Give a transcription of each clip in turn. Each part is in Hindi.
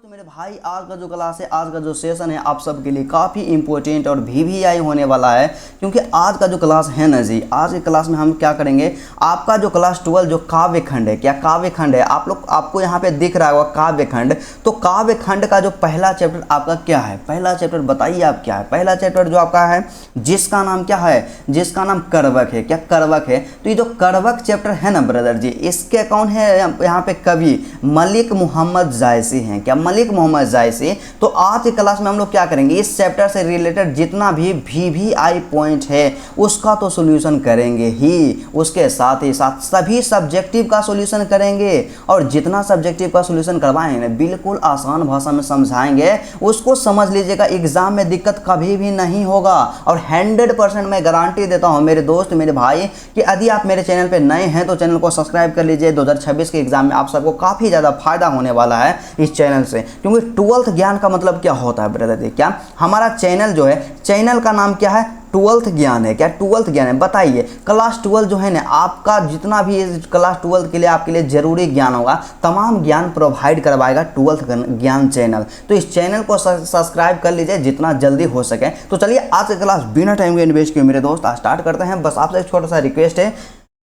तो मेरे भाई आज का जो क्लास है, आज का जो सेशन है आप सबके लिए काफ़ी इंपॉर्टेंट और वीवीआई होने वाला है। क्योंकि आज का जो क्लास है ना जी, आज के क्लास में हम क्या करेंगे, आपका जो क्लास 12 जो काव्य खंड है, क्या काव्य खंड है, आपको यहाँ पे दिख रहा होगा काव्य खंड। तो काव्य खंड का जो पहला चैप्टर आपका क्या है, पहला चैप्टर बताइए आप क्या है। पहला चैप्टर जो आपका है जिसका नाम क्या है, जिसका नाम करवक है। क्या करवक है? तो ये जो करवक चैप्टर है ना ब्रदर जी, इसके कौन है यहाँ पे कवि मलिक मोहम्मद जायसी हैं। क्या मलिक मोहम्मद जायसी। तो आज की क्लास में हम लोग क्या करेंगे, इस चैप्टर से रिलेटेड जितना भी वीवीआई पॉइंट है उसका तो सॉल्यूशन करेंगे ही, उसके साथ ही साथ सभी सब्जेक्टिव का सॉल्यूशन करेंगे। और जितना सब्जेक्टिव का सॉल्यूशन करवाएंगे बिल्कुल आसान भाषा में समझाएंगे, उसको समझ लीजिएगा, एग्जाम में दिक्कत कभी भी नहीं होगा। और 100% मैं गारंटी देता हूं मेरे दोस्त मेरे भाई कि यदि आप मेरे चैनल पे नए हैं तो चैनल को सब्सक्राइब कर लीजिए। 2026 के एग्जाम में आप सबको काफ़ी ज़्यादा फायदा होने वाला है इस चैनल से। क्योंकि 12th ज्ञान का मतलब क्या होता है ब्रदर जी, क्या हमारा चैनल जो है, चैनल का नाम क्या है, 12th ज्ञान है। क्या 12th ज्ञान है? बताइए, क्लास 12 जो है ना, आपका जितना भी क्लास 12 के लिए आपके लिए जरूरी ज्ञान होगा, तमाम ज्ञान प्रोवाइड करवाएगा 12th ज्ञान चैनल। तो इस चैनल को सब्सक्राइब कर लीजिए जितना जल्दी हो सके। तो चलिए आज की क्लास बिना टाइम के इन्वेस्ट किए मेरे दोस्त स्टार्ट करते हैं। बस आपसे एक छोटा सा रिक्वेस्ट है,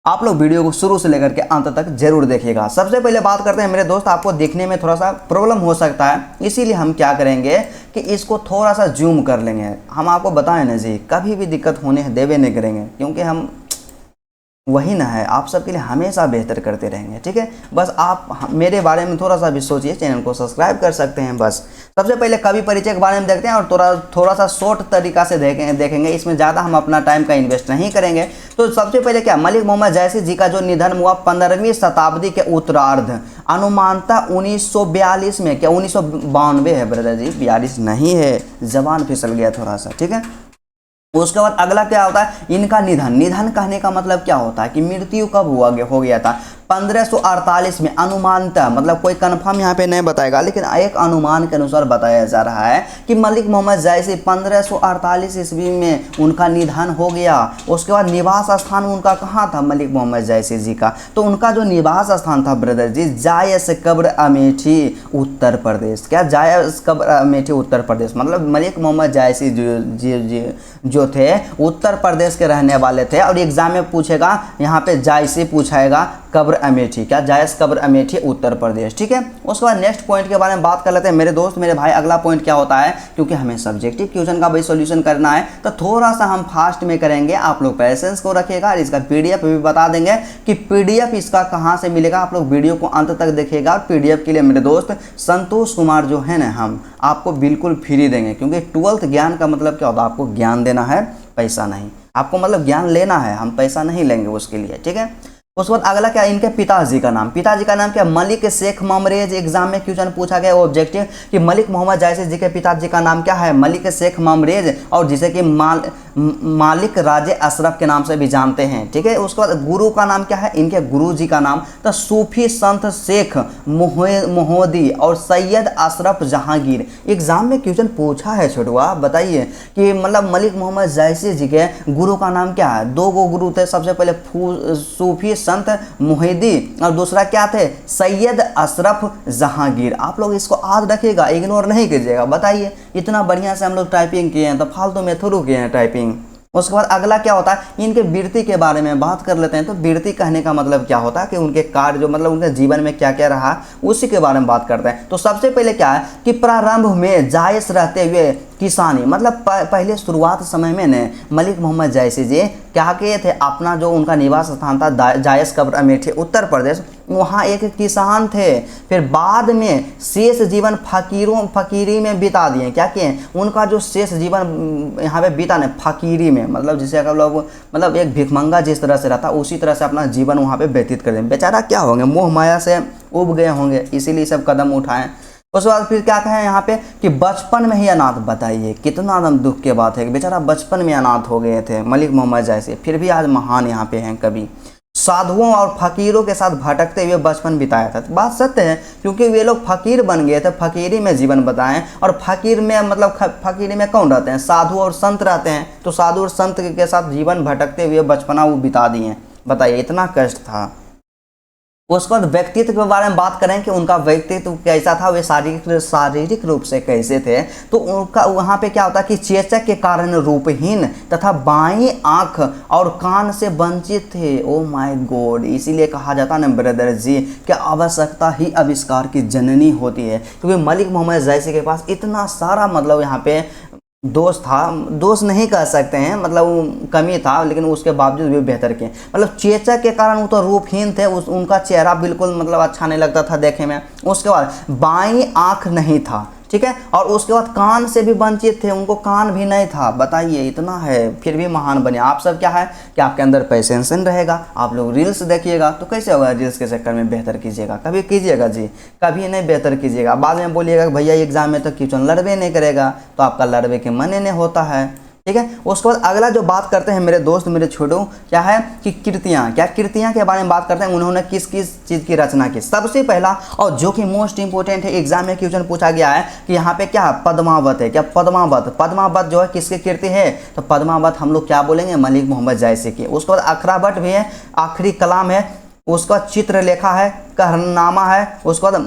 आप लोग वीडियो को शुरू से लेकर के अंत तक जरूर देखिएगा। सबसे पहले बात करते हैं मेरे दोस्त, आपको देखने में थोड़ा सा प्रॉब्लम हो सकता है, इसीलिए हम क्या करेंगे कि इसको थोड़ा सा जूम कर लेंगे। हम आपको बताएं ना जी, कभी भी दिक्कत होने देवे नहीं करेंगे, क्योंकि हम वही ना है, आप सबके लिए हमेशा बेहतर करते रहेंगे। ठीक है, बस आप मेरे बारे में थोड़ा सा भी सोचिए, चैनल को सब्सक्राइब कर सकते हैं। बस सबसे पहले कवि परिचय के बारे में देखते हैं और थोड़ा सा शॉर्ट तरीका से देखेंगे, इसमें ज़्यादा हम अपना टाइम का इन्वेस्ट नहीं करेंगे। तो सबसे पहले क्या, मलिक मोहम्मद जायसी जी का जो निधन हुआ 15वीं शताब्दी के उत्तरार्ध, अनुमानतः 1942 में। क्या 1992 है ब्रदर जी, 42 नहीं है, जबान फिसल गया थोड़ा सा। ठीक है, उसके बाद अगला क्या होता है, इनका निधन। निधन कहने का मतलब क्या होता है कि मृत्यु कब हो गया था, 1548 में। अनुमानतः मतलब कोई कंफर्म यहाँ पे नहीं बताएगा, लेकिन एक अनुमान के अनुसार बताया जा रहा है कि मलिक मोहम्मद जायसी 1548 ईस्वी में उनका निधन हो गया। उसके बाद निवास स्थान उनका कहाँ था मलिक मोहम्मद जायसी जी का, तो उनका जो निवास स्थान था ब्रदर जी, जायस कब्र अमेठी उत्तर प्रदेश। क्या जायस कब्र अमेठी उत्तर प्रदेश, मतलब मलिक मोहम्मद जायसी जो थे उत्तर प्रदेश के रहने वाले थे। और एग्जाम में पूछेगा, यहाँ पे जायसी पूछाएगा, कब्र अमेठी। क्या जायस कब्र अमेठी उत्तर प्रदेश। ठीक है, उसके बाद नेक्स्ट पॉइंट के बारे में बात कर लेते हैं मेरे दोस्त मेरे भाई। अगला पॉइंट क्या होता है, क्योंकि हमें सब्जेक्टिव क्वेश्चन का भाई सॉल्यूशन करना है, तो थोड़ा सा हम फास्ट में करेंगे। आप लोग पेशेंस को रखिएगा। और इसका पीडीएफ भी बता देंगे कि पीडीएफ इसका कहाँ से मिलेगा। आप लोग वीडियो को अंत तक देखिएगा। और पीडीएफ के लिए मेरे दोस्त संतोष कुमार जो है ना, हम आपको बिल्कुल फ्री देंगे। क्योंकि 12th ज्ञान का मतलब क्या होता है, आपको ज्ञान देना है, पैसा नहीं। आपको मतलब ज्ञान लेना है, हम पैसा नहीं लेंगे उसके लिए। ठीक है, उसके बाद अगला क्या, इनके पिताजी का नाम। पिताजी का नाम क्या, मलिक शेख ममरेज। एग्जाम में क्वेश्चन पूछा गया ऑब्जेक्टिव कि मलिक मोहम्मद जायसी जी के पिताजी का नाम क्या है, मलिक शेख ममरेज, और जिसे कि मालिक राजे अशरफ के नाम से भी जानते हैं। ठीक है, उसके बाद गुरु का नाम क्या है, इनके गुरु जी का नाम तो सूफी संत शेख मोहदी और सैयद अशरफ जहांगीर। एग्जाम में क्वेश्चन पूछा है छोटुआ, बताइए कि मतलब मलिक मोहम्मद जायसी जी के गुरु का नाम क्या है। दो गो गुरु थे, सबसे पहले सूफी संत मोहिदी और दूसरा क्या थे, सैयद अशरफ जहांगीर। आप लोग इसको याद रखिएगा, इग्नोर नहीं कीजिएगा। बताइए, इतना बढ़िया से हम लोग टाइपिंग किए हैं, तो फालतू में थोड़ू किए हैं टाइपिंग। उसके बाद अगला क्या होता है, इनके वृत्ति के बारे में बात कर लेते हैं। तो वृत्ति कहने का मतलब क्या होता है कि उनके कार्य जो मतलब उनके जीवन में क्या क्या रहा, उसी के बारे में बात करते हैं। तो सबसे पहले क्या है कि प्रारंभ में जायस रहते हुए किसानी, मतलब पहले शुरुआत समय में ने मलिक मोहम्मद जायसी जी क्या किए थे, अपना जो उनका निवास स्थान था जायस कब्र अमेठी उत्तर प्रदेश, वहाँ एक किसान थे। फिर बाद में शेष जीवन फकीरी में बिता दिए। क्या किए, उनका जो शेष जीवन यहाँ पे बीता ने फकीरी में, मतलब जिसे अगर लोग मतलब एक भिखमंगा जिस तरह से रहता उसी तरह से अपना जीवन वहाँ पे व्यतीत कर दें। बेचारा क्या होंगे, मोह माया से उब गए होंगे, इसीलिए सब कदम उठाएं। उसके बाद फिर क्या कहें यहाँ पे कि बचपन में ही अनाथ। बताइए कितना दम दुख की बात है कि बेचारा बचपन में अनाथ हो गए थे मलिक मोहम्मद जायसी, फिर भी आज महान यहाँ पे हैं कवि। साधुओं और फकीरों के साथ भटकते हुए बचपन बिताया था। बात सत्य है, क्योंकि वे लोग फकीर बन गए थे, फकीरी में जीवन बताएं। और फकीर में मतलब फकीरी में कौन रहते हैं, साधु और संत रहते हैं। तो साधु और संत के साथ जीवन भटकते हुए बचपना वो बिता दिए। बताइए, इतना कष्ट था। उसके बाद व्यक्तित्व के बारे में बात करें कि उनका व्यक्तित्व कैसा था, वे शारीरिक रूप से कैसे थे, तो उनका वहाँ पे क्या होता है कि चेचक के कारण रूपहीन तथा बाईं आंख और कान से वंचित थे। ओ माय गॉड, इसीलिए कहा जाता है ना ब्रदर जी कि आवश्यकता ही आविष्कार की जननी होती है, क्योंकि मलिक मोहम्मद जैसी के पास इतना सारा मतलब यहाँ पे दोस्त था, दोस्त नहीं कह सकते हैं, मतलब कमी था, लेकिन उसके बावजूद भी बेहतर किए। मतलब चेचक के कारण वो तो रूपहीन थे, उनका चेहरा बिल्कुल मतलब अच्छा नहीं लगता था देखने में। उसके बाद बाईं आंख नहीं था, ठीक है, और उसके बाद कान से भी वंचित थे, उनको कान भी नहीं था। बताइए, इतना है फिर भी महान बने। आप सब क्या है कि आपके अंदर पैशंस रहेगा, आप लोग रील्स देखिएगा तो कैसे होगा, रील्स के चक्कर में बेहतर कीजिएगा, कभी कीजिएगा जी, कभी नहीं बेहतर कीजिएगा। बाद में बोलिएगा भैया एग्जाम में तो क्वेश्चन लड़बे नहीं करेगा, तो आपका लड़बे के मन ही नहीं होता है, ठीक है। उसके बाद अगला जो बात करते हैं मेरे दोस्त मेरे छोटू, क्या है कि कृतियाँ, क्या कृतियाँ के बारे में बात करते हैं, उन्होंने किस किस चीज़ की रचना की। सबसे पहला और जो कि मोस्ट इंपोर्टेंट है, एग्जाम में क्वेश्चन पूछा गया है कि यहाँ पे क्या पद्मावत है, क्या पद्मावत, पद्मावत जो है किसकी कृति है, तो पद्मावत हम लोग क्या बोलेंगे, मलिक मोहम्मद जायसी की। उसके बाद अखरावट भी है, आखिरी कलाम है, उसका चित्रलेखा है, कहरनामा है, उसके बाद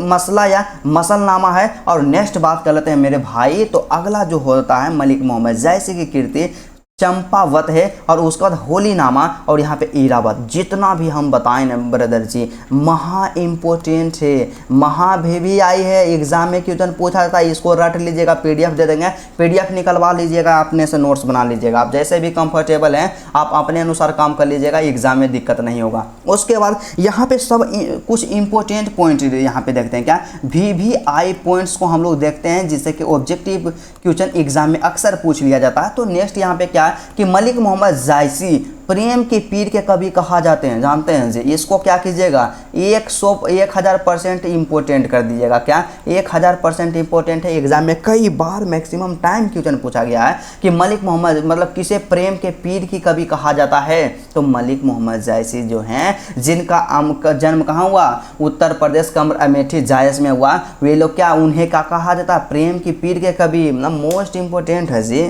मसला या मसलनामा है। और नेक्स्ट बात कर लेते हैं मेरे भाई, तो अगला जो होता है मलिक मोहम्मद जायसी की कृति चंपावत है, और उसके बाद होलीनामा और यहाँ पे ईरावत। जितना भी हम बताएं ना ब्रदर जी, महा इम्पोर्टेंट है, महा भी आई है, एग्जाम में क्वेश्चन पूछा जाता है, इसको रट लीजिएगा, पीडीएफ दे देंगे, पीडीएफ निकलवा लीजिएगा, अपने से नोट्स बना लीजिएगा, आप जैसे भी कंफर्टेबल हैं आप अपने अनुसार काम कर लीजिएगा, एग्जाम में दिक्कत नहीं होगा। उसके बाद यहाँ पे सब कुछ इंपॉर्टेंट पॉइंट यहाँ पे देखते हैं, क्या VVI पॉइंट्स को हम लोग देखते हैं, जिससे कि ऑब्जेक्टिव क्वेश्चन एग्जाम में अक्सर पूछ लिया जाता है। तो नेक्स्ट यहाँ पे क्या कि मलिक मोहम्मद जायसी प्रेम के पीर के कवि कहा जाते हैं, जानते हैं जी। इसको क्या कीजिएगा, 1000% इंपोर्टेंट कर दीजिएगा, क्या 1000% इंपोर्टेंट है। एग्जाम में कई बार मैक्सिमम टाइम क्वेश्चन पूछा गया है कि मलिक मोहम्मद मतलब किसे प्रेम के पीर की कवि कहा जाता है, तो मलिक मोहम्मद जायसी जो हैं, जिनका जन्म कहाँ हुआ, उत्तर प्रदेश कम्र अमेठी जायस में हुआ, वे लोग क्या, उन्हें क्या कहा जाता है, प्रेम की पीर के कवि। मतलब मोस्ट इंपोर्टेंट है जी।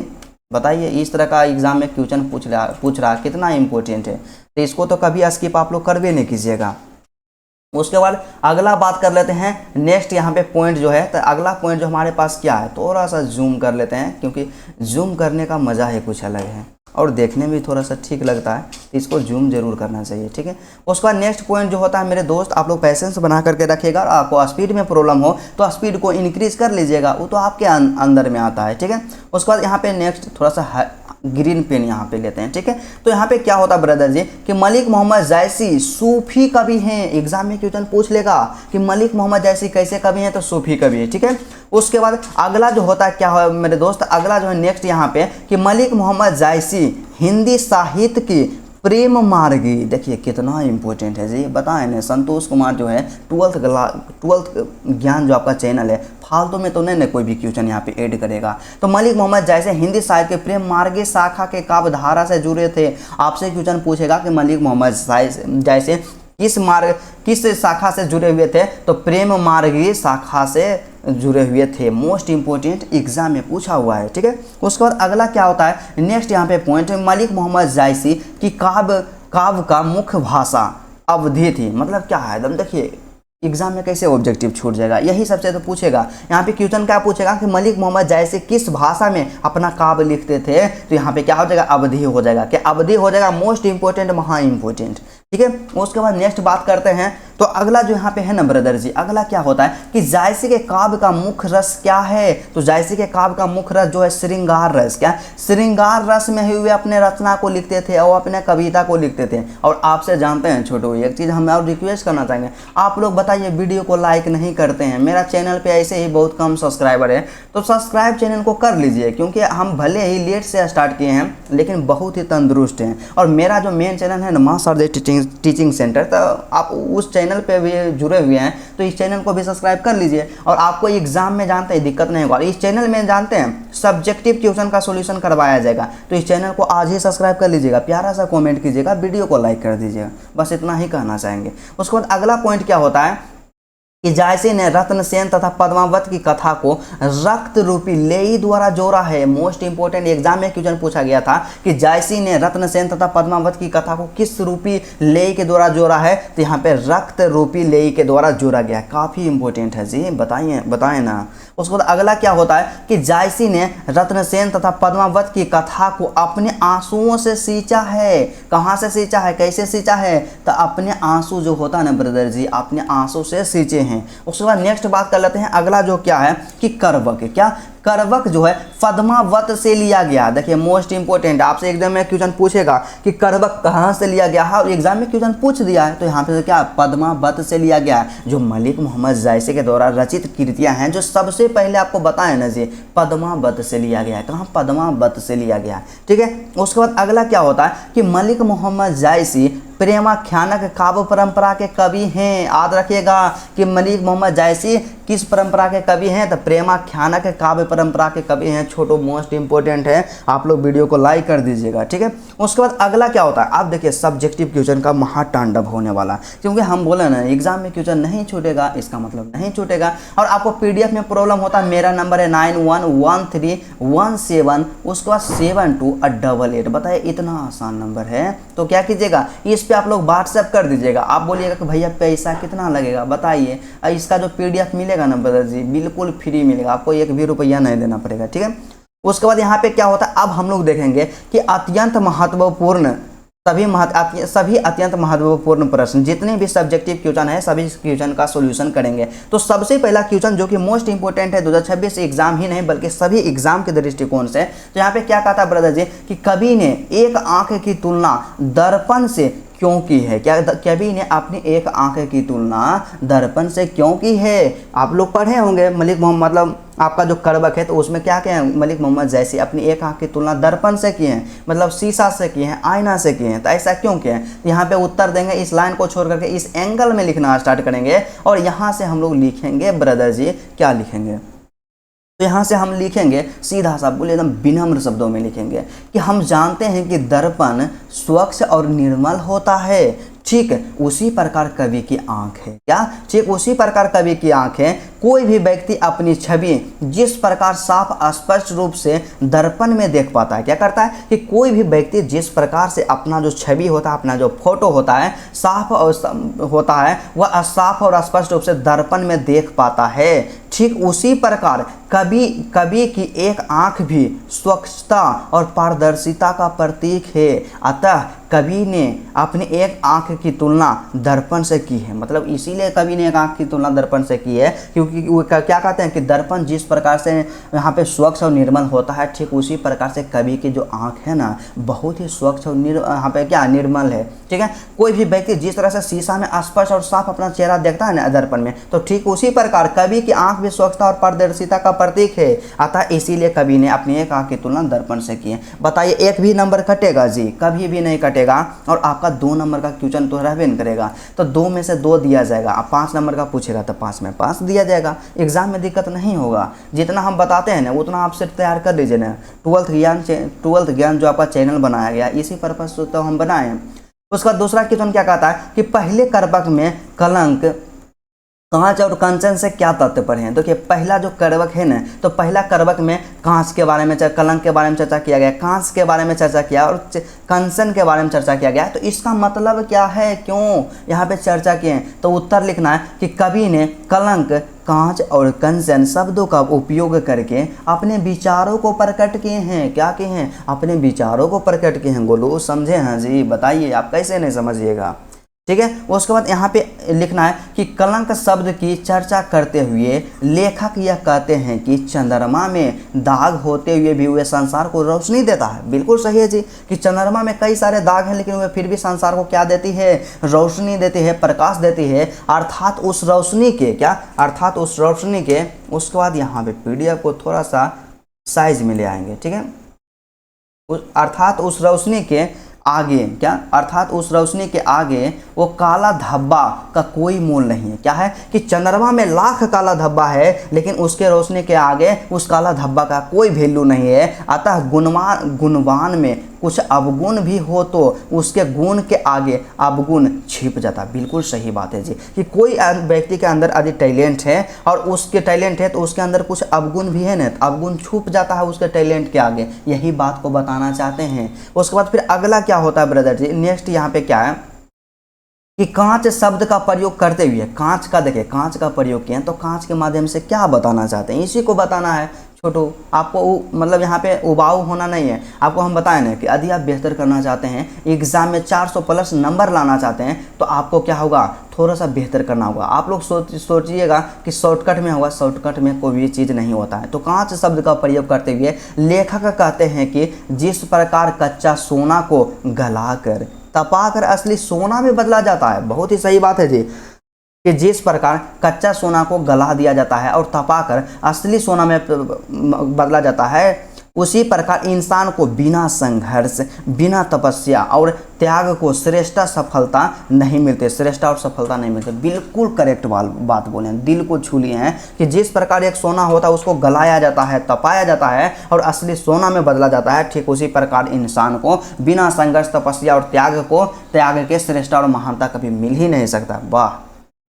बताइए, इस तरह का एग्जाम में क्वेश्चन पूछ रहा कितना इंपॉर्टेंट है, तो इसको तो कभी स्किप आप लोग करवे नहीं कीजिएगा। उसके बाद अगला बात कर लेते हैं नेक्स्ट यहाँ पे पॉइंट जो है, तो अगला पॉइंट जो हमारे पास क्या है, थोड़ा सा जूम कर लेते हैं, क्योंकि जूम करने का मज़ा ही कुछ अलग है और देखने में थोड़ा सा ठीक लगता है, तो इसको जूम जरूर करना चाहिए, ठीक है। उसके बाद नेक्स्ट पॉइंट जो होता है मेरे दोस्त, आप लोग पैसेंस बना करके रखिएगा, और आपको स्पीड में प्रॉब्लम हो तो स्पीड को इंक्रीज कर लीजिएगा, वो तो आपके अंदर में आता है, ठीक है। उसके बाद यहाँ पे नेक्स्ट थोड़ा सा ग्रीन पेन यहाँ पे लेते हैं, ठीक है। तो यहाँ पे क्या होता है ब्रदर जी कि मलिक मोहम्मद जायसी सूफी कवि हैं। एग्जाम में क्वेश्चन पूछ लेगा कि मलिक मोहम्मद जायसी कैसे कवि हैं, तो सूफी कवि है, ठीक है। उसके बाद अगला जो होता है क्या है मेरे दोस्त, अगला जो है नेक्स्ट यहाँ पे कि मलिक मोहम्मद जायसी हिंदी साहित्य की प्रेम मार्गी। देखिए कितना इंपॉर्टेंट है जी, बताएं ना, संतोष कुमार जो है 12th ज्ञान जो आपका चैनल है, फालतू में तो नहीं कोई भी क्वेश्चन यहाँ पे ऐड करेगा। तो मलिक मोहम्मद जैसे हिंदी साहित्य के प्रेम मार्गी शाखा के काव्य धारा से जुड़े थे। आपसे क्वेश्चन पूछेगा कि मलिक मोहम्मद जैसे किस शाखा से जुड़े हुए थे, तो प्रेम मार्गी शाखा से जुड़े हुए थे। मोस्ट इंपोर्टेंट एग्जाम में पूछा हुआ है, ठीक है। उसके बाद अगला क्या होता है नेक्स्ट यहाँ पे पॉइंट, मलिक मोहम्मद जायसी की काव्य का मुख्य भाषा अवधी थी। मतलब क्या है एकदम, देखिए एग्जाम में कैसे ऑब्जेक्टिव छूट जाएगा, यही सबसे तो पूछेगा। यहाँ पे क्वेश्चन क्या पूछेगा कि मलिक मोहम्मद जायसी किस भाषा में अपना काव्य लिखते थे, तो यहाँ पे क्या हो जाएगा, अवधी हो जाएगा, क्या अवधी हो जाएगा, मोस्ट इंपोर्टेंट महा इंपोर्टेंट, ठीक है। उसके बाद नेक्स्ट बात करते हैं, तो अगला जो यहाँ पे है ना ब्रदर जी, अगला क्या होता है कि जायसी के काव्य का मुख्य रस क्या है, तो जायसी के काव्य का मुख्य रस जो है श्रृंगार रस। क्या श्रृंगार रस में ही वे अपने रचना को लिखते थे और अपने कविता को लिखते थे। और आपसे जानते हैं छोटो, एक चीज़ हम और रिक्वेस्ट करना चाहेंगे, आप लोग बताइए वीडियो को लाइक नहीं करते हैं, मेरा चैनल पे ऐसे ही बहुत कम सब्सक्राइबर है, तो सब्सक्राइब चैनल को कर लीजिए, क्योंकि हम भले ही लेट से स्टार्ट किए हैं लेकिन बहुत ही तंदुरुस्त हैं। और मेरा जो मेन चैनल है ना माँ सरदे टीचिंग सेंटर, तो आप उस चैनल पे भी जुड़े हुए हैं, तो इस चैनल को भी सब्सक्राइब कर लीजिए। और आपको एग्जाम में जानते हैं दिक्कत नहीं होगा, इस चैनल में जानते हैं सब्जेक्टिव क्वेश्चन का सॉल्यूशन करवाया जाएगा, तो इस चैनल को आज ही सब्सक्राइब कर लीजिएगा, प्यारा सा कमेंट कीजिएगा, वीडियो को लाइक कर दीजिएगा, बस इतना ही कहना चाहेंगे। उसके बाद अगला पॉइंट क्या होता है कि जायसी ने रत्नसेन तथा पद्मावत की कथा को रक्त रूपी लेई द्वारा जोड़ा है। मोस्ट इंपोर्टेंट एग्जाम में क्वेश्चन पूछा गया था कि जायसी ने रत्नसेन तथा पद्मावत की कथा को किस रूपी लेई के द्वारा जोड़ा है, तो यहाँ पे रक्त रूपी लेई के द्वारा जोड़ा गया। काफी इंपॉर्टेंट है जी, बताएं ना। उसके बाद अगला क्या होता है कि जायसी ने रत्नसेन तथा पद्मावत की कथा को अपने आंसुओं से सींचा है। कहाँ से सींचा है, कैसे सींचा है, तो अपने आंसू जो होता है ना ब्रदर जी, अपने आंसू से सींचे हैं। उसके बाद नेक्स्ट बात कर लेते हैं, अगला जो क्या है कि करवक, क्या करवक जो है पद्मावत से लिया गया। देखिए मोस्ट इंपोर्टेंट, आपसे एग्जाम में क्वेश्चन पूछेगा कि करवक कहाँ से लिया गया है, और एग्जाम में क्वेश्चन पूछ दिया है, तो यहाँ पे क्या पद्मावत से लिया गया है। जो मलिक मोहम्मद जायसी के द्वारा रचित कृतियां हैं, जो सबसे पहले आपको बताया ना जी, पद्मावत से लिया गया है। कहाँ, पद्मावत से लिया गया है, ठीक है। उसके बाद अगला क्या होता है कि मलिक मोहम्मद जायसी प्रेमाख्यानक काव्य परंपरा के कवि हैं। याद रखिएगा कि मलिक मोहम्मद जायसी किस परंपरा के कवि हैं, तो प्रेमाख्यानक काव्य परंपरा के कवि हैं। छोटो मोस्ट इंपोर्टेंट है, आप लोग वीडियो को लाइक कर दीजिएगा, ठीक है। उसके बाद अगला क्या होता है, आप देखिए सब्जेक्टिव क्वेश्चन का महातांडव होने वाला, क्योंकि हम बोले ना एग्जाम में क्वेश्चन नहीं छूटेगा, इसका मतलब नहीं छूटेगा। और आपको पीडीएफ में प्रॉब्लम होता है, मेरा नंबर है 911317, उसके बाद 7288। बताइए इतना आसान नंबर है, तो क्या कीजिएगा, इस पे आप लोग व्हाट्सएप कर दीजिएगा। आप बोलिएगा कि भैया पैसा कितना लगेगा बताइए, इसका जो पीडीएफ मिलेगा ना ब्रदर जी बिल्कुल फ्री मिलेगा, आपको 1 भी रुपया नहीं देना पड़ेगा, ठीक है। उसके बाद यहाँ पे क्या होता है, अब हम लोग देखेंगे कि अत्यंत महत्वपूर्ण सभी अत्यंत महत्वपूर्ण प्रश्न, जितने भी सब्जेक्टिव क्वेश्चन है सभी क्वेश्चन का सॉल्यूशन करेंगे। तो सबसे पहला क्वेश्चन जो कि मोस्ट इंपोर्टेंट है 2026 एग्जाम ही नहीं बल्कि सभी एग्जाम के दृष्टिकोण से, तो यहाँ पे क्या कहा था ब्रदर जी कि कवि ने एक आंख की तुलना दर्पण से क्यों की है। क्या कवि ने अपनी एक आंख की तुलना दर्पण से क्यों की है। आप लोग पढ़े होंगे मलिक मोहम्मद, मतलब आपका जो करवक है तो उसमें क्या क्या है, मलिक मोहम्मद जायसी अपनी एक आंख की तुलना दर्पण से की है, मतलब शीशा से की है, आईना से की है। तो ऐसा क्यों किया है, यहाँ पे उत्तर देंगे, इस लाइन को छोड़ करके इस एंगल में लिखना स्टार्ट करेंगे और यहाँ से हम लोग लिखेंगे ब्रदर जी, क्या लिखेंगे, तो यहाँ से हम लिखेंगे सीधा सा बोले एकदम विनम्र शब्दों में लिखेंगे कि हम जानते हैं कि दर्पण स्वच्छ और निर्मल होता है, ठीक है, उसी प्रकार कवि की आंख है। क्या, ठीक उसी प्रकार कवि की आंख है। कोई भी व्यक्ति अपनी छवि जिस प्रकार साफ स्पष्ट रूप से दर्पण में देख पाता है, क्या करता है कि कोई भी व्यक्ति जिस प्रकार से अपना जो छवि होता है, अपना जो फोटो होता है साफ होता है, वह साफ और स्पष्ट रूप से दर्पण में देख पाता है। ठीक उसी प्रकार कवि की एक आंख भी स्वच्छता और पारदर्शिता का प्रतीक है। अतः कवि ने अपनी एक आंख की तुलना दर्पण से की है, मतलब इसीलिए कवि ने एक आंख की तुलना दर्पण से की है क्योंकि वो क्या कहते हैं कि दर्पण जिस प्रकार से यहाँ पे स्वच्छ और निर्मल होता है, ठीक उसी प्रकार से कवि की जो आंख है ना बहुत ही स्वच्छ और यहाँ पे क्या निर्मल है, ठीक है। कोई भी व्यक्ति जिस तरह से शीशा में स्पष्ट और साफ अपना चेहरा देखता है ना दर्पण में, तो ठीक उसी प्रकार कवि की आंख भी स्वच्छता और पारदर्शिता का प्रतीक है। अतः इसीलिए कवि ने अपनी एक आंख की तुलना दर्पण से की है। बताइए एक भी नंबर कटेगा जी, कभी भी नहीं कटेगा। और आपका 2 नंबर का क्वेश्चन तो रहबे नहीं करेगा, तो 2 में से 2 दिया जाएगा। आप 5 नंबर का पूछेगा तो 5 में 5 दिया जाएगा। एग्जाम में दिक्कत नहीं होगा, जितना हम बताते हैं ना उतना आप सेट तैयार कर लीजिए ना। 12th ज्ञान जो आपका चैनल बनाया गया इसी पर्पज से तो हम बनाए। उसका दूसरा क्वेश्चन क्या कहता है कि पहले करवक में कलंक, कांच और कंचन से क्या तात्पर्य है। देखिए पहला जो करवक है ना, तो पहला करवक में कांच के बारे में, कलंक के बारे में चर्चा किया गया, कांच के बारे में चर्चा किया और कंचन के बारे में चर्चा किया गया। तो इसका मतलब क्या है, क्यों यहाँ पे चर्चा किए, तो उत्तर लिखना है कि कवि ने कलंक, कांच और कंचन शब्दों का उपयोग करके अपने विचारों को प्रकट किए हैं। क्या किए हैं, अपने विचारों को प्रकट किए हैं। गोलू समझे हैं जी, बताइए आप कैसे नहीं समझिएगा, ठीक है। उसके बाद यहाँ पे लिखना है कि कलंक शब्द की चर्चा करते हुए लेखक यह कहते हैं कि चंद्रमा में दाग होते हुए भी वह संसार को रोशनी देता है। बिल्कुल सही है जी कि चंद्रमा में कई सारे दाग हैं लेकिन वह फिर भी संसार को क्या देती है, रोशनी देती है, प्रकाश देती है। अर्थात उस रोशनी के क्या, अर्थात उस रोशनी के, उसके बाद यहाँ पे पीडीएफ को थोड़ा सा साइज में ले आएंगे, ठीक है। अर्थात उस रोशनी के आगे क्या, अर्थात उस रोशनी के आगे वो काला धब्बा का कोई मोल नहीं है। क्या है कि चंद्रमा में लाख काला धब्बा है लेकिन उसके रोशनी के आगे उस काला धब्बा का कोई वैल्यू नहीं है। अतः गुणवान में कुछ अवगुण भी हो तो उसके गुण के आगे अवगुण छिप जाता है। बिल्कुल सही बात है जी, कि कोई व्यक्ति के अंदर यदि टैलेंट है और उसके टैलेंट है तो उसके अंदर कुछ अवगुण भी है ना, तो अवगुण छुप जाता है उसके टैलेंट के आगे, यही बात को बताना चाहते हैं। उसके बाद फिर अगला क्या होता है ब्रदर जी, नेक्स्ट यहाँ पे क्या है कि कांच शब्द का प्रयोग करते हुए, कांच का देखिए, कांच का प्रयोग किए तो कांच के माध्यम से क्या बताना चाहते हैं, इसी को बताना है छोटू। आपको मतलब यहाँ पे उबाऊ होना नहीं है, आपको हम बताएं ना कि यदि आप बेहतर करना चाहते हैं, एग्जाम में 400 प्लस नंबर लाना चाहते हैं, तो आपको क्या होगा, थोड़ा सा बेहतर करना होगा। आप लोग सोचिएगा कि शॉर्टकट में होगा, शॉर्टकट में कोई भी चीज़ नहीं होता है। तो कांच शब्द का प्रयोग करते हुए लेखक कहते हैं कि जिस प्रकार कच्चा सोना को गलाकर तपाकर असली सोना में बदला जाता है, बहुत ही सही बात है जी, कि जिस प्रकार कच्चा सोना को गला दिया जाता है और तपाकर असली सोना में बदला जाता है, उसी प्रकार इंसान को बिना संघर्ष, बिना तपस्या और त्याग को श्रेष्ठ सफलता नहीं मिलती, श्रेष्ठ और सफलता नहीं मिलती। बिल्कुल करेक्ट बात बोले हैं, दिल को छू लिए हैं कि जिस प्रकार एक सोना होता है उसको गलाया जाता है, तपाया जाता है और असली सोना में बदला जाता है, ठीक उसी प्रकार इंसान को बिना संघर्ष, तपस्या और त्याग के श्रेष्ठ और महानता कभी मिल ही नहीं सकता। वाह,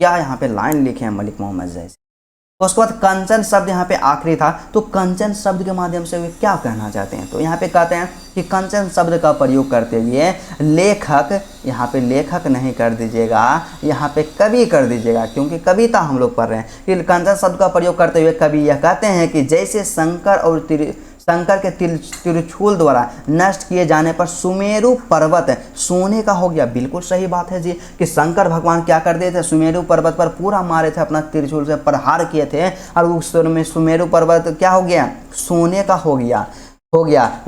क्या यहाँ पे लाइन लिखे हैं मलिक मोहम्मद जैसे। तो उसके बाद कंचन शब्द यहाँ पे आखिरी था, तो कंचन शब्द के माध्यम से वे क्या कहना चाहते हैं, तो यहाँ पे कहते हैं कि कंचन शब्द का प्रयोग करते हुए लेखक, यहाँ पे लेखक नहीं कर दीजिएगा, यहाँ पे कवि कर दीजिएगा, क्योंकि कविता हम लोग पढ़ रहे हैं। कि कंचन शब्द का प्रयोग करते हुए कवि यह कहते हैं कि जैसे शंकर के त्रिशूल द्वारा नष्ट किए जाने पर सुमेरु पर्वत सोने का हो गया। बिल्कुल सही बात है जी, कि शंकर भगवान क्या कर दिए थे, सुमेरु पर्वत पर पूरा मारे थे, अपना त्रिशूल से प्रहार किए थे और उस में सुमेरु पर्वत क्या हो गया, सोने का हो गया।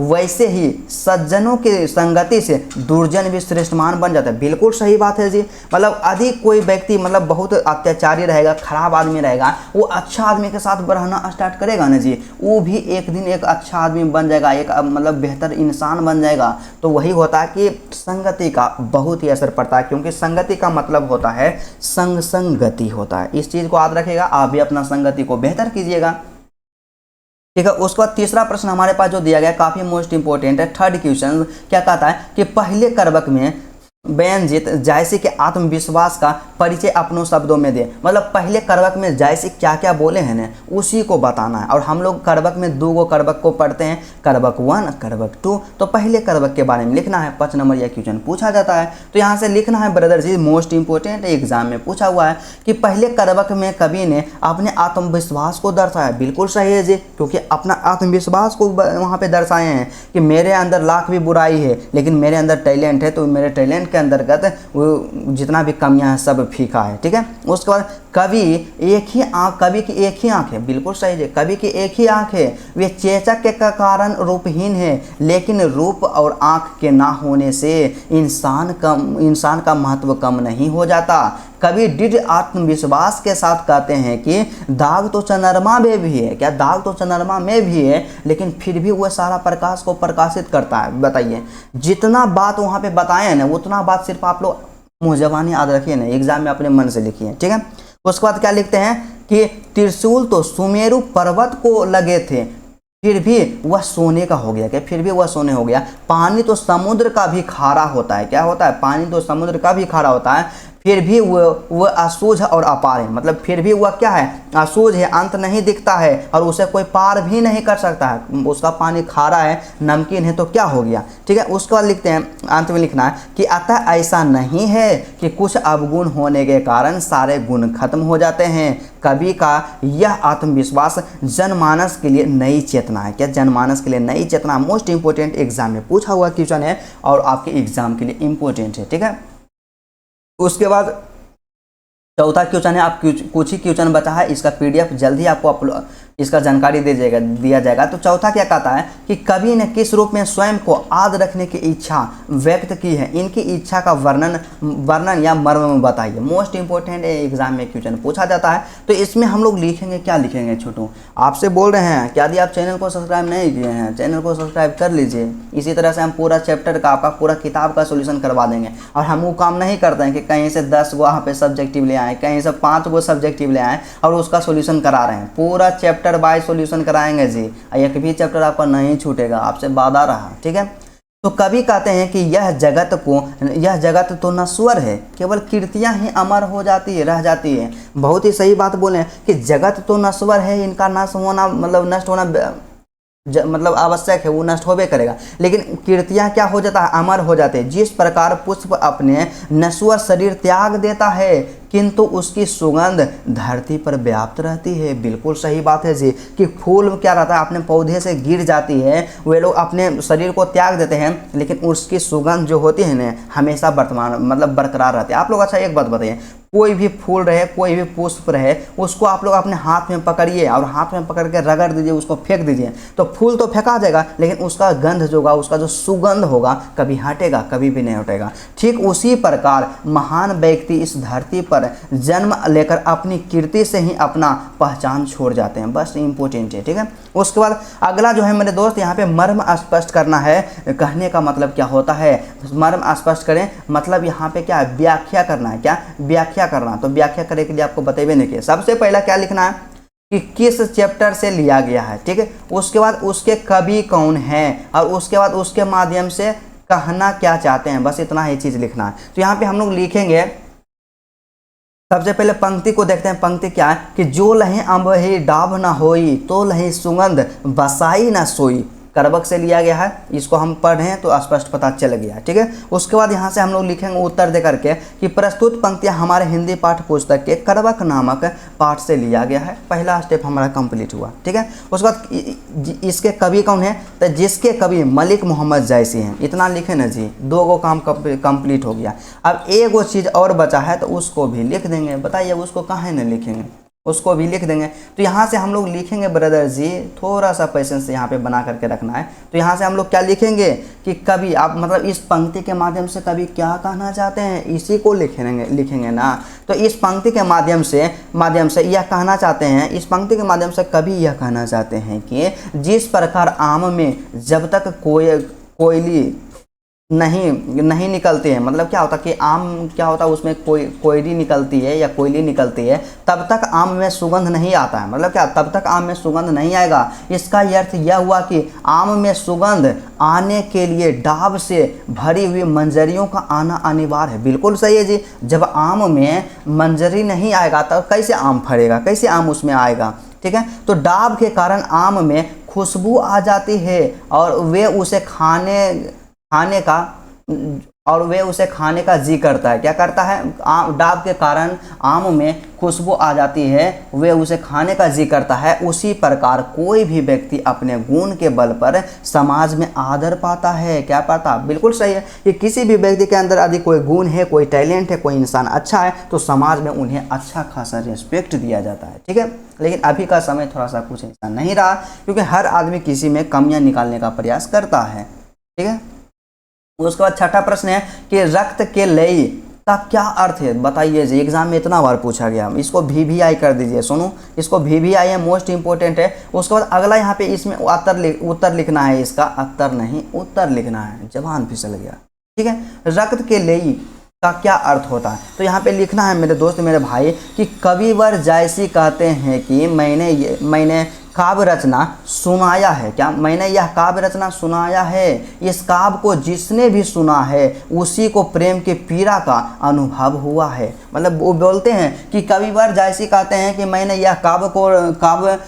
वैसे ही सज्जनों की संगति से दुर्जन भी श्रेष्ठमान बन जाता है। बिल्कुल सही बात है जी, मतलब अधिक कोई व्यक्ति मतलब बहुत अत्याचारी रहेगा, खराब आदमी रहेगा, वो अच्छा आदमी के साथ रहना स्टार्ट करेगा ना जी, वो भी एक दिन एक अच्छा आदमी बन जाएगा, एक मतलब बेहतर इंसान बन जाएगा। तो वही होता है कि संगति का बहुत ही असर पड़ता है, क्योंकि संगति का मतलब होता है संगति होता है। इस चीज़ को याद रखिएगा, आप भी अपना संगति को बेहतर कीजिएगा, ठीक है। उसके बाद तीसरा प्रश्न हमारे पास जो दिया गया काफ़ी मोस्ट इंपॉर्टेंट है। थर्ड क्वेश्चन क्या कहता है कि पहले करवक में बयानजीत जायसी के आत्मविश्वास का परिचय अपनों शब्दों में दे, मतलब पहले करवक में जायसी क्या क्या बोले हैं ना, उसी को बताना है। और हम लोग करवक में 2 करवक को पढ़ते हैं, करवक 1, करवक 2, तो पहले करवक के बारे में लिखना है। 5 नंबर यह क्वेश्चन पूछा जाता है, तो यहाँ से लिखना है ब्रदर जी, मोस्ट इंपॉर्टेंट एग्जाम में पूछा हुआ है कि पहले करवक में कवि ने अपने आत्मविश्वास को दर्शाया। बिल्कुल सही है जी, क्योंकि अपना आत्मविश्वास को वहाँ पे दर्शाए हैं कि मेरे अंदर लाख भी बुराई है लेकिन मेरे अंदर टैलेंट है, तो मेरे टैलेंट के अंतर्गत वो जितना भी कमियां हैं सब फीका है, ठीक है। उसके बाद कवि की एक ही आंख है। बिल्कुल सही है, कवि की एक ही आंख है, वे चेचक के कारण रूपहीन है, लेकिन रूप और आंख के ना होने से इंसान का महत्व कम नहीं हो जाता। कवि दृढ़ आत्मविश्वास के साथ कहते हैं कि दाग तो चंद्रमा में भी है, क्या दाग तो चंद्रमा में भी है, लेकिन फिर भी वह सारा प्रकाश को प्रकाशित करता है। बताइए, जितना बात वहाँ पे बताए ना उतना बात सिर्फ आप लोग मुँह जबानी याद रखिए ना, एग्जाम में अपने मन से लिखिए, ठीक है। उसके बाद क्या लिखते हैं कि त्रिशूल तो सुमेरु पर्वत को लगे थे, फिर भी वह सोने का हो गया, क्या फिर भी वह सोने हो गया। पानी तो समुद्र का भी खारा होता है, क्या होता है, पानी तो समुद्र का भी खारा होता है, फिर भी वह असूझ और अपार है, मतलब फिर भी वह क्या है, असूझ है, अंत नहीं दिखता है और उसे कोई पार भी नहीं कर सकता है। उसका पानी खारा है, नमकीन है, तो क्या हो गया, ठीक है। उसके बाद लिखते हैं, अंत में लिखना है कि अतः ऐसा नहीं है कि कुछ अवगुण होने के कारण सारे गुण खत्म हो जाते हैं। कवि का यह आत्मविश्वास जनमानस के लिए नई चेतना है, क्या जनमानस के लिए नई चेतना, मोस्ट इंपोर्टेंट एग्जाम में पूछा हुआ क्वेश्चन है और आपके एग्जाम के लिए इंपॉर्टेंट है, ठीक है। उसके बाद चौथा क्वेश्चन है, आप कुछ ही क्वेश्चन बचा है, इसका पीडीएफ जल्दी आपको इसका जानकारी दिया जाएगा। तो चौथा क्या कहता है कि कवि ने किस रूप में स्वयं को याद रखने की इच्छा व्यक्त की है, इनकी इच्छा का वर्णन या मर्म बताइए। मोस्ट इंपोर्टेंट एग्जाम में क्वेश्चन पूछा जाता है, तो इसमें हम लोग लिखेंगे, क्या लिखेंगे छोटू, आपसे बोल रहे हैं कि यदि आप चैनल को सब्सक्राइब नहीं किए हैं, चैनल को सब्सक्राइब कर लीजिए। इसी तरह से हम पूरा चैप्टर का, आपका पूरा किताब का सोल्यूशन करवा देंगे। और हम वो काम नहीं करते हैं कि कहीं से 10 वहाँ पे सब्जेक्टिव ले आए, कहीं से 5 वो सब्जेक्टिव ले आए और उसका सोल्यूशन करा रहे हैं। पूरा चैप्टर बाय सॉल्यूशन कराएंगे जी, एक भी चैप्टर आपका नहीं छूटेगा, आपसे वादा रहा, ठीक है। तो कवि कहते हैं कि यह जगत तो नश्वर है, केवल कीर्तियां ही अमर हो जाती है, रह जाती है। बहुत ही सही बात बोले हैं कि जगत तो नश्वर है, इनका नाश होना मतलब नष्ट होना मतलब आवश्यक है, वो नष्ट होबे करेगा, लेकिन कीर्तियां क्या हो जाता है, अमर हो जाते हैं। जिस प्रकार पुष्प अपने नश्वर शरीर त्याग देता है किंतु उसकी सुगंध धरती पर व्याप्त रहती है। बिल्कुल सही बात है जी कि फूल क्या रहता है, अपने पौधे से गिर जाती है, वे लोग अपने शरीर को त्याग देते हैं, लेकिन उसकी सुगंध जो होती है ना हमेशा वर्तमान मतलब बरकरार रहती है। आप लोग अच्छा एक बात बताइए, कोई भी फूल रहे, कोई भी पुष्प रहे, उसको आप लोग अपने हाथ में पकड़िए और हाथ में पकड़ के रगड़ दीजिए, उसको फेंक दीजिए, तो फूल तो फेंका जाएगा, लेकिन उसका गंध जो होगा, उसका जो सुगंध होगा कभी हटेगा, कभी भी नहीं हटेगा। ठीक उसी प्रकार महान व्यक्ति इस धरती पर जन्म लेकर अपनी कीर्ति से ही अपना पहचान छोड़ जाते हैं। बस इंपॉर्टेंट है, ठीक है। उसके बाद अगला जो है मेरे दोस्त, यहाँ पे मर्म स्पष्ट करना है। कहने का मतलब क्या होता है, मर्म स्पष्ट करें मतलब यहाँ पे क्या है, व्याख्या करना है। क्या व्याख्या करना, तो व्याख्या करने के लिए आपको बतेबे नहीं किया। सबसे पहला क्या लिखना है कि किस चैप्टर से लिया गया है, ठीक है। उसके बाद उसके कवि कौन है, और उसके बाद उसके माध्यम से कहना क्या चाहते हैं, बस इतना ही चीज लिखना है। तो यहाँ पे हम लोग लिखेंगे, सबसे पहले पंक्ति को देखते हैं। पंक्ति क्या है कि जो लहे अम्बही डाभ न होई, तो लहे सुगंध बसाई न सोई। करबक से लिया गया है, इसको हम पढ़ें तो स्पष्ट पता चल गया, ठीक है। उसके बाद यहाँ से हम लोग लिखेंगे उत्तर दे करके कि प्रस्तुत पंक्तियाँ हमारे हिंदी पाठ्य पुस्तक के करबक नामक पाठ से लिया गया है। पहला स्टेप हमारा कंप्लीट हुआ, ठीक है। उसके बाद इसके कवि कौन है, तो जिसके कवि मलिक मोहम्मद जैसी हैं। इतना लिखे ना जी, 2 काम कंप्लीट हो गया। अब एक चीज़ और बचा है तो उसको भी लिख देंगे। बताइए उसको कहाँ नहीं लिखेंगे, उसको भी लिख देंगे। तो यहाँ से हम लोग लिखेंगे ब्रदर जी, थोड़ा सा पेशेंस यहाँ पे बना करके रखना है। तो यहाँ से हम लोग क्या लिखेंगे कि कवि, आप मतलब इस पंक्ति के माध्यम से कवि क्या कहना चाहते हैं, इसी को लिखेंगे ना। तो इस पंक्ति के माध्यम से यह कहना चाहते हैं, इस पंक्ति के माध्यम से कवि यह कहना चाहते हैं कि जिस प्रकार आम में जब तक कोयली नहीं निकलती है, मतलब क्या होता है कि आम क्या होता है उसमें कोयली निकलती है या कोयली निकलती है, तब तक आम में सुगंध नहीं आता है। मतलब क्या, तब तक आम में सुगंध नहीं आएगा। इसका अर्थ यह हुआ कि आम में सुगंध आने के लिए डाब से भरी हुई मंजरियों का आना अनिवार्य है। बिल्कुल सही है जी, जब आम में मंजरी नहीं आएगा तब कैसे आम फरेगा, कैसे आम उसमें आएगा, ठीक है। तो डाब के कारण आम में खुशबू आ जाती है और वे उसे खाने का जी करता है। क्या करता है, डाब के कारण आम में खुशबू आ जाती है, वे उसे खाने का जी करता है। उसी प्रकार कोई भी व्यक्ति अपने गुण के बल पर समाज में आदर पाता है। क्या पाता, बिल्कुल सही है कि किसी भी व्यक्ति के अंदर यदि कोई गुण है, कोई टैलेंट है, कोई इंसान अच्छा है तो समाज में उन्हें अच्छा खासा रिस्पेक्ट दिया जाता है, ठीक है। लेकिन अभी का समय थोड़ा सा कुछ ऐसा नहीं रहा, क्योंकि हर आदमी किसी में कमियां निकालने का प्रयास करता है, ठीक है। उसके बाद छठा प्रश्न है कि रक्त के लय का क्या अर्थ है, बताइए जी। एग्जाम में इतना बार पूछा गया, इसको VVI कर दीजिए। सुनो, इसको VVI है, मोस्ट इंपोर्टेंट है। उसके बाद अगला यहाँ पे इसमें उत्तर लिखना है, इसका उत्तर नहीं उत्तर लिखना है, जबान फिसल गया, ठीक है। रक्त के लय का क्या अर्थ होता है, तो यहाँ पे लिखना है मेरे दोस्त मेरे भाई कि कविवर जैसी कहते हैं कि मैंने काव्य रचना सुनाया है। क्या, मैंने यह काव्य रचना सुनाया है। इस काव्य को जिसने भी सुना है उसी को प्रेम के पीड़ा का अनुभव हुआ है। मतलब वो बोलते हैं कि कविवर जैसी कहते हैं कि मैंने यह काव्य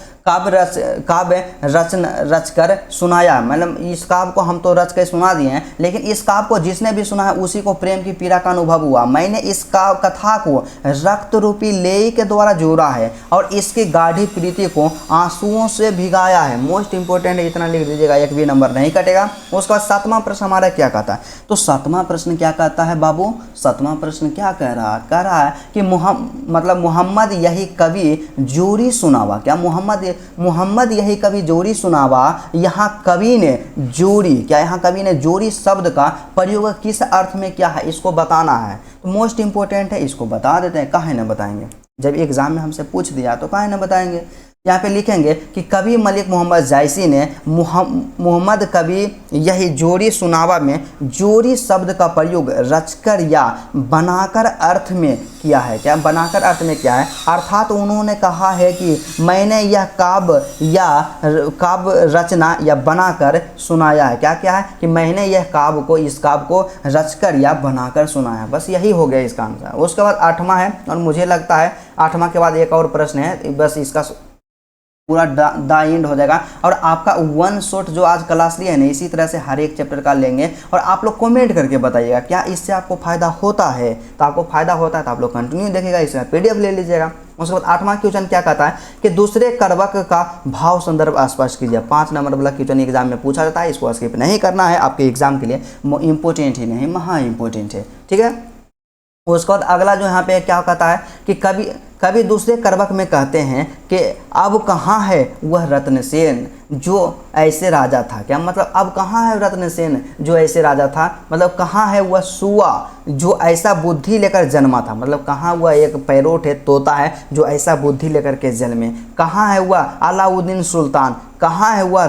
रच कर सुनाया, मतलब इस काव्य को हम तो रच कर सुना दिए हैं, लेकिन इस काव्य को जिसने भी सुना है उसी को प्रेम की पीड़ा का अनुभव हुआ। मैंने इस कथा को रक्त रूपी लेई के द्वारा जोड़ा है और इसकी गाढ़ी प्रीति को आंसुओं से भिगाया है। मोस्ट इंपोर्टेंट है, इतना लिख दीजिएगा, एक भी नंबर नहीं कटेगा। उसके बाद 7वां प्रश्न हमारा क्या कहता है, तो 7वां प्रश्न क्या कहता है बाबू, 7वां प्रश्न क्या कह रहा है कि मोहम्मद यही कवि जोरी सुनावा। क्या, मोहम्मद यही कवि जोरी सुनावा। यहाँ कवि ने जोरी, क्या यहाँ कवि ने जोरी शब्द का प्रयोग किस अर्थ में किया है, इसको बताना है। तो मोस्ट इंपोर्टेंट है, इसको बता देते हैं। काहे न बताएंगे, जब एग्जाम में हमसे पूछ दिया तो काहे न बताएंगे। यहाँ पे लिखेंगे कि कवि मलिक मोहम्मद जायसी ने मोहम्मद कवि यही जोड़ी सुनावा में जोड़ी शब्द का प्रयोग रचकर या बनाकर अर्थ में किया है। क्या बनाकर अर्थ में किया है, अर्थात उन्होंने कहा है कि मैंने यह काव्य रचना या बनाकर सुनाया है। क्या क्या है कि मैंने यह इस काव्य को रचकर या बनाकर सुनाया। बस यही हो गया इसका आंसर। उसके बाद 8वां है, और मुझे लगता है 8वां के बाद एक और प्रश्न है, बस इसका पूरा द एंड हो जाएगा। और आपका वन शॉट जो आज क्लास लिया है ना, इसी तरह से हर एक चैप्टर का लेंगे और आप लोग कमेंट करके बताइएगा क्या इससे आपको फ़ायदा होता है। तो आपको फ़ायदा होता है तो आप लोग कंटिन्यू देखिएगा, इसमें PDF ले लीजिएगा। उसके बाद 8वां क्वेश्चन क्या कहता है कि दूसरे करवक का भाव संदर्भ स्पष्ट कीजिए। 5 नंबर वाला क्वेश्चन एग्जाम में पूछा जाता है, इसको स्किप नहीं करना है, आपके एग्जाम के लिए इंपॉर्टेंट ही नहीं महा इंपॉर्टेंट है, ठीक है। उसके बाद अगला जो यहाँ पे क्या कहता है कि कवि दूसरे करवक में कहते हैं कि अब कहाँ है वह रत्नसेन जो ऐसे राजा था। क्या मतलब अब कहाँ है रत्नसेन जो ऐसे राजा था, मतलब कहाँ है वह सुआ जो ऐसा बुद्धि लेकर जन्मा था। मतलब कहाँ वह एक पैरोट है, तोता है जो ऐसा बुद्धि लेकर के जन्मे। कहाँ है वह अलाउद्दीन सुल्तान, कहाँ है वह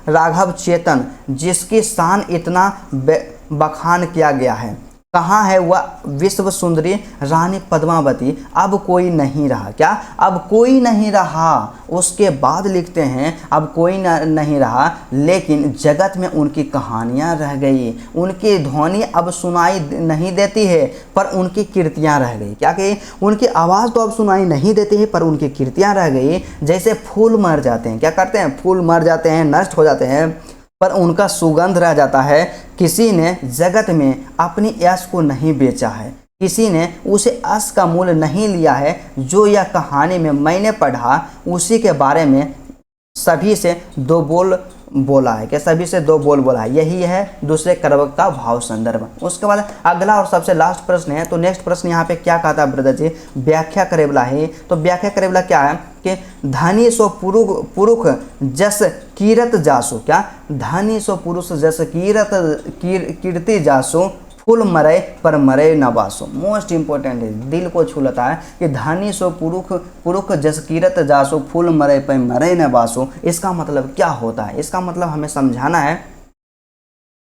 राघव चेतन जिसकी शान इतना बखान किया गया है। कहाँ है वह विश्व सुंदरी रानी पद्मावती। अब कोई नहीं रहा। क्या अब कोई नहीं रहा। उसके बाद लिखते हैं अब कोई नहीं रहा, लेकिन जगत में उनकी कहानियाँ रह गई। उनकी ध्वनि अब सुनाई नहीं देती है पर उनकी कीर्तियाँ रह गई। क्या कि उनकी आवाज़ तो अब सुनाई नहीं देती है पर उनकी कीर्तियाँ रह गई। जैसे फूल मर जाते हैं, क्या करते हैं, फूल मर जाते हैं, नष्ट हो जाते हैं, पर उनका सुगंध रह जाता है। किसी ने जगत में अपनी यश को नहीं बेचा है, किसी ने उसे यश का मूल्य नहीं लिया है। जो यह कहानी में मैंने पढ़ा उसी के बारे में सभी से 2 बोल बोला है। क्या सभी से 2 बोल बोला है। यही है दूसरे करवक का भाव संदर्भ। उसके बाद अगला और सबसे लास्ट प्रश्न है। तो नेक्स्ट प्रश्न यहाँ पे क्या कहता है ब्रदर जी, व्याख्या करे वाला है। तो व्याख्या करे वाला क्या है कि धनी सो पुरुष जस कीरत जासु। क्या धनी सो पुरुष जस कीर्ति जासु फूल मरे पर मरे न बासो। मोस्ट इंपॉर्टेंट है, दिल को छू लेता है कि धनी सो पुरुष जस कीरत जासो फूल मरे पर मरे न बासो। इसका मतलब क्या होता है, इसका मतलब हमें समझाना है।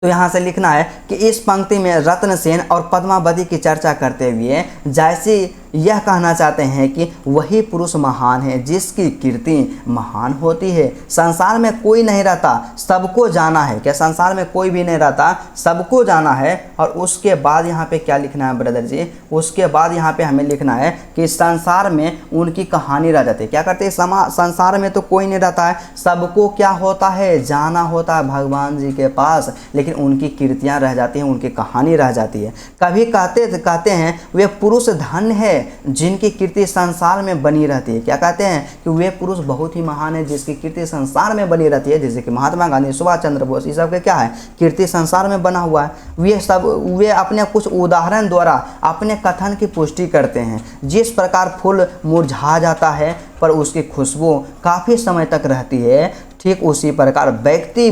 तो यहाँ से लिखना है कि इस पंक्ति में रत्नसेन और पद्मावती की चर्चा करते हुए जैसे यह कहना चाहते हैं कि वही पुरुष महान है जिसकी कीर्ति महान होती है। संसार में कोई नहीं रहता, सबको जाना है। क्या संसार में कोई भी नहीं रहता, सबको जाना है। और उसके बाद यहाँ पे क्या लिखना है ब्रदर जी, उसके बाद यहाँ पे हमें लिखना है कि संसार में उनकी कहानी रह जाती है। क्या करते हैं, संसार में तो कोई नहीं रहता है, सबको क्या होता है, जाना होता है भगवान जी के पास, लेकिन उनकी कीर्तियाँ रह जाती हैं, उनकी कहानी रह जाती है। कभी कहते हैं वे पुरुष धन्य है जिनकी कीर्ति संसार में बनी रहती है। क्या कहते हैं कि वे पुरुष बहुत ही महान है जिसकी कीर्ति संसार में बनी रहती है। जैसे कि महात्मा गांधी, सुभाष चंद्र बोस, ये सब के क्या है, कीर्ति संसार में बना हुआ है। वे अपने कुछ उदाहरण द्वारा अपने कथन की पुष्टि करते हैं। जिस प्रकार फूल मुरझा जाता है पर उसकी खुशबू काफ़ी समय तक रहती है, ठीक उसी प्रकार व्यक्ति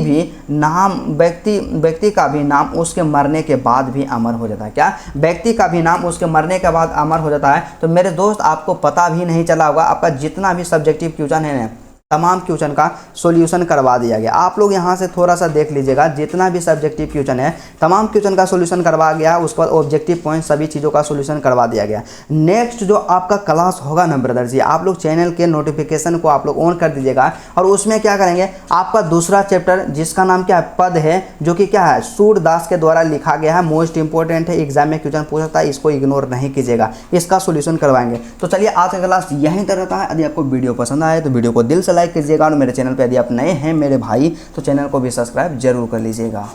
का भी नाम उसके मरने के बाद भी अमर हो जाता है। क्या व्यक्ति का भी नाम उसके मरने के बाद अमर हो जाता है। तो मेरे दोस्त आपको पता भी नहीं चला होगा, आपका जितना भी सब्जेक्टिव क्वेश्चन है ना, तमाम क्वेश्चन का सॉल्यूशन करवा दिया गया। आप लोग यहाँ से थोड़ा सा देख लीजिएगा, जितना भी सब्जेक्टिव क्वेश्चन है तमाम क्वेश्चन का सॉल्यूशन करवा गया। उसके बाद ऑब्जेक्टिव पॉइंट सभी चीज़ों का सॉल्यूशन करवा दिया गया। नेक्स्ट जो आपका क्लास होगा ना ब्रदर जी, आप लोग चैनल के नोटिफिकेशन को आप लोग ऑन कर दीजिएगा और उसमें क्या करेंगे, आपका दूसरा चैप्टर जिसका नाम क्या है, पद है, जो कि क्या है, सूरदास के द्वारा लिखा गया है। मोस्ट इंपॉर्टेंट है, एग्जाम में क्वेश्चन पूछ सकता है, इसको इग्नोर नहीं कीजिएगा, इसका सॉल्यूशन करवाएंगे। तो चलिए आज का क्लास यहीं तक रहता है। यदि आपको वीडियो पसंद आए तो वीडियो को दिल से लाइक कीजिएगा और मेरे चैनल पे यदि आप नए हैं मेरे भाई तो चैनल को भी सब्सक्राइब जरूर कर लीजिएगा।